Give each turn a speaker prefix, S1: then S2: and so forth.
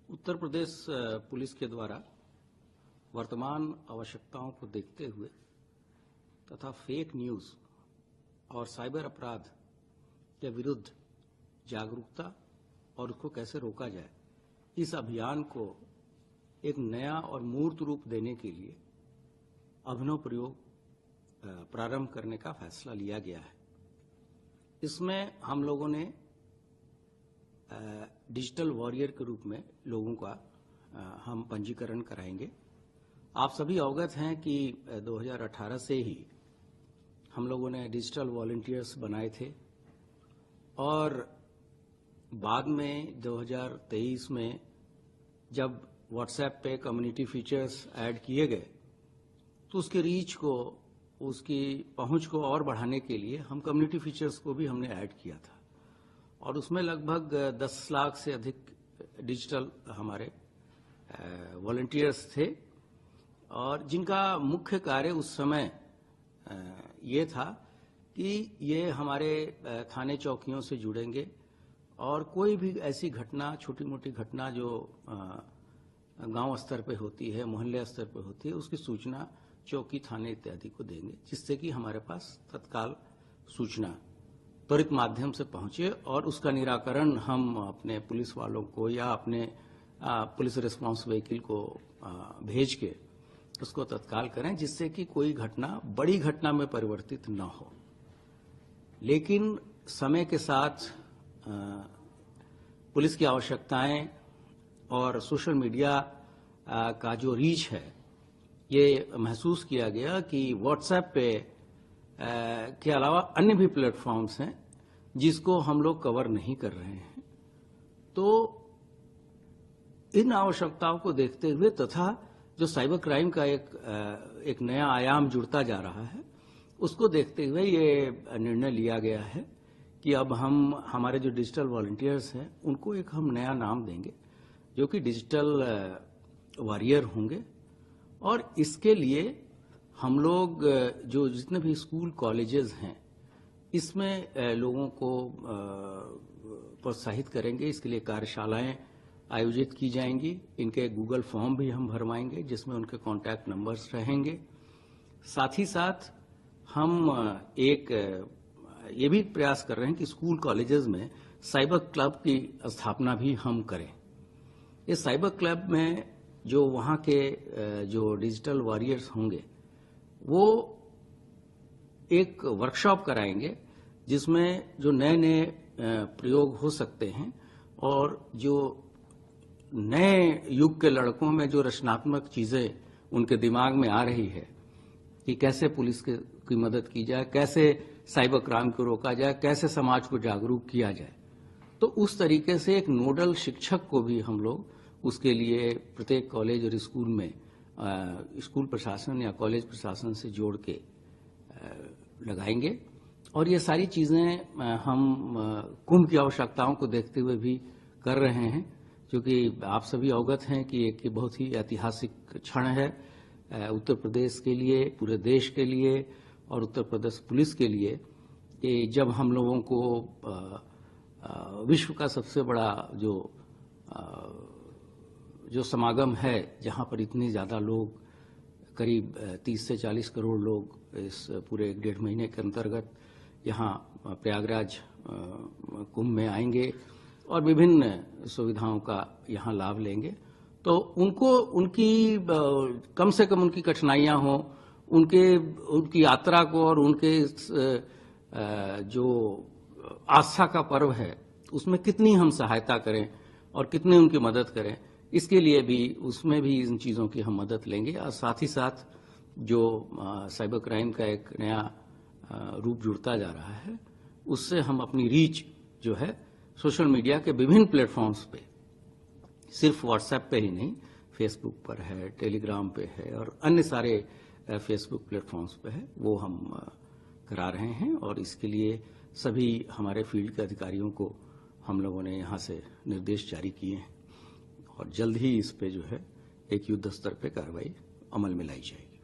S1: Uttar Pradesh police के द्वारा वर्तमान आवश्यकताओं को देखते हुए तथा फेक न्यूज और साइबर अपराध के विरुद्ध जागरूकता और उसको कैसे रोका जाए, इस अभियान को एक नया और मूर्त रूप देने के लिए अभिनव प्रयोग प्रारंभ करने का फैसला लिया गया है। इसमें हम लोगों ने डिजिटल वॉरियर के रूप में लोगों का हम पंजीकरण कराएंगे। आप सभी अवगत हैं कि 2018 से ही हम लोगों ने डिजिटल वॉलंटियर्स बनाए थे और बाद में 2023 में जब व्हाट्सएप पे कम्युनिटी फीचर्स ऐड किए गए तो उसकी रीच को, उसकी पहुंच को और बढ़ाने के लिए हम कम्युनिटी फीचर्स को भी हमने ऐड किया था और उसमें लगभग 10 लाख से अधिक डिजिटल हमारे वॉलंटियर्स थे और जिनका मुख्य कार्य उस समय ये था कि ये हमारे थाने चौकियों से जुड़ेंगे और कोई भी ऐसी घटना, छोटी मोटी घटना जो गांव स्तर पे होती है, मोहल्ले स्तर पे होती है, उसकी सूचना चौकी, थाने इत्यादि को देंगे, जिससे कि हमारे पास तत्काल सूचना त्वरित माध्यम से पहुंचे और उसका निराकरण हम अपने पुलिस वालों को या अपने पुलिस रिस्पांस व्हीकल को भेज के उसको तत्काल करें, जिससे कि कोई घटना बड़ी घटना में परिवर्तित न हो। लेकिन समय के साथ पुलिस की आवश्यकताएं और सोशल मीडिया का जो रीच है, ये महसूस किया गया कि व्हाट्सएप पे के अलावा अन्य भी प्लेटफॉर्म्स हैं जिसको हम लोग कवर नहीं कर रहे हैं। तो इन आवश्यकताओं को देखते हुए तथा जो साइबर क्राइम का एक नया आयाम जुड़ता जा रहा है, उसको देखते हुए ये निर्णय लिया गया है कि अब हम हमारे जो डिजिटल वॉलंटियर्स हैं उनको एक हम नया नाम देंगे जो कि डिजिटल वॉरियर होंगे। और इसके लिए हम लोग जो जितने भी स्कूल कॉलेजेस हैं इसमें लोगों को प्रोत्साहित करेंगे। इसके लिए कार्यशालाएं आयोजित की जाएंगी। इनके गूगल फॉर्म भी हम भरवाएंगे जिसमें उनके कॉन्टैक्ट नंबर्स रहेंगे। साथ ही साथ हम एक ये भी प्रयास कर रहे हैं कि स्कूल कॉलेजेस में साइबर क्लब की स्थापना भी हम करें। इस साइबर क्लब में जो वहाँ के जो डिजिटल वॉरियर्स होंगे वो एक वर्कशॉप कराएंगे जिसमें जो नए नए प्रयोग हो सकते हैं और जो नए युग के लड़कों में जो रचनात्मक चीजें उनके दिमाग में आ रही है कि कैसे पुलिस की मदद की जाए, कैसे साइबर क्राइम को रोका जाए, कैसे समाज को जागरूक किया जाए। तो उस तरीके से एक नोडल शिक्षक को भी हम लोग उसके लिए प्रत्येक कॉलेज और स्कूल में स्कूल प्रशासन या कॉलेज प्रशासन से जोड़ के लगाएंगे। और ये सारी चीजें हम कुंभ की आवश्यकताओं को देखते हुए भी कर रहे हैं, क्योंकि आप सभी अवगत हैं कि एक बहुत ही ऐतिहासिक क्षण है उत्तर प्रदेश के लिए, पूरे देश के लिए और उत्तर प्रदेश पुलिस के लिए कि जब हम लोगों को विश्व का सबसे बड़ा जो समागम है, जहां पर इतने ज्यादा लोग, करीब 30 से 40 करोड़ लोग इस पूरे 1.5 महीने के अंतर्गत यहाँ प्रयागराज कुंभ में आएंगे और विभिन्न सुविधाओं का यहाँ लाभ लेंगे। तो उनकी कम से कम उनकी कठिनाइयां हो, उनकी यात्रा को और उनके जो आस्था का पर्व है उसमें कितनी हम सहायता करें और कितनी उनकी मदद करें, इसके लिए भी उसमें भी इन चीज़ों की हम मदद लेंगे। और साथ ही साथ जो साइबर क्राइम का एक नया रूप जुड़ता जा रहा है, उससे हम अपनी रीच जो है सोशल मीडिया के विभिन्न प्लेटफॉर्म्स पे, सिर्फ व्हाट्सएप पे ही नहीं, फेसबुक पर है, टेलीग्राम पे है और अन्य सारे फेसबुक प्लेटफॉर्म्स पे है, वो हम करा रहे हैं। और इसके लिए सभी हमारे फील्ड के अधिकारियों को हम लोगों ने यहाँ से निर्देश जारी किए हैं और जल्द ही इस पे जो है एक युद्ध स्तर पे कार्रवाई अमल में लाई जाएगी।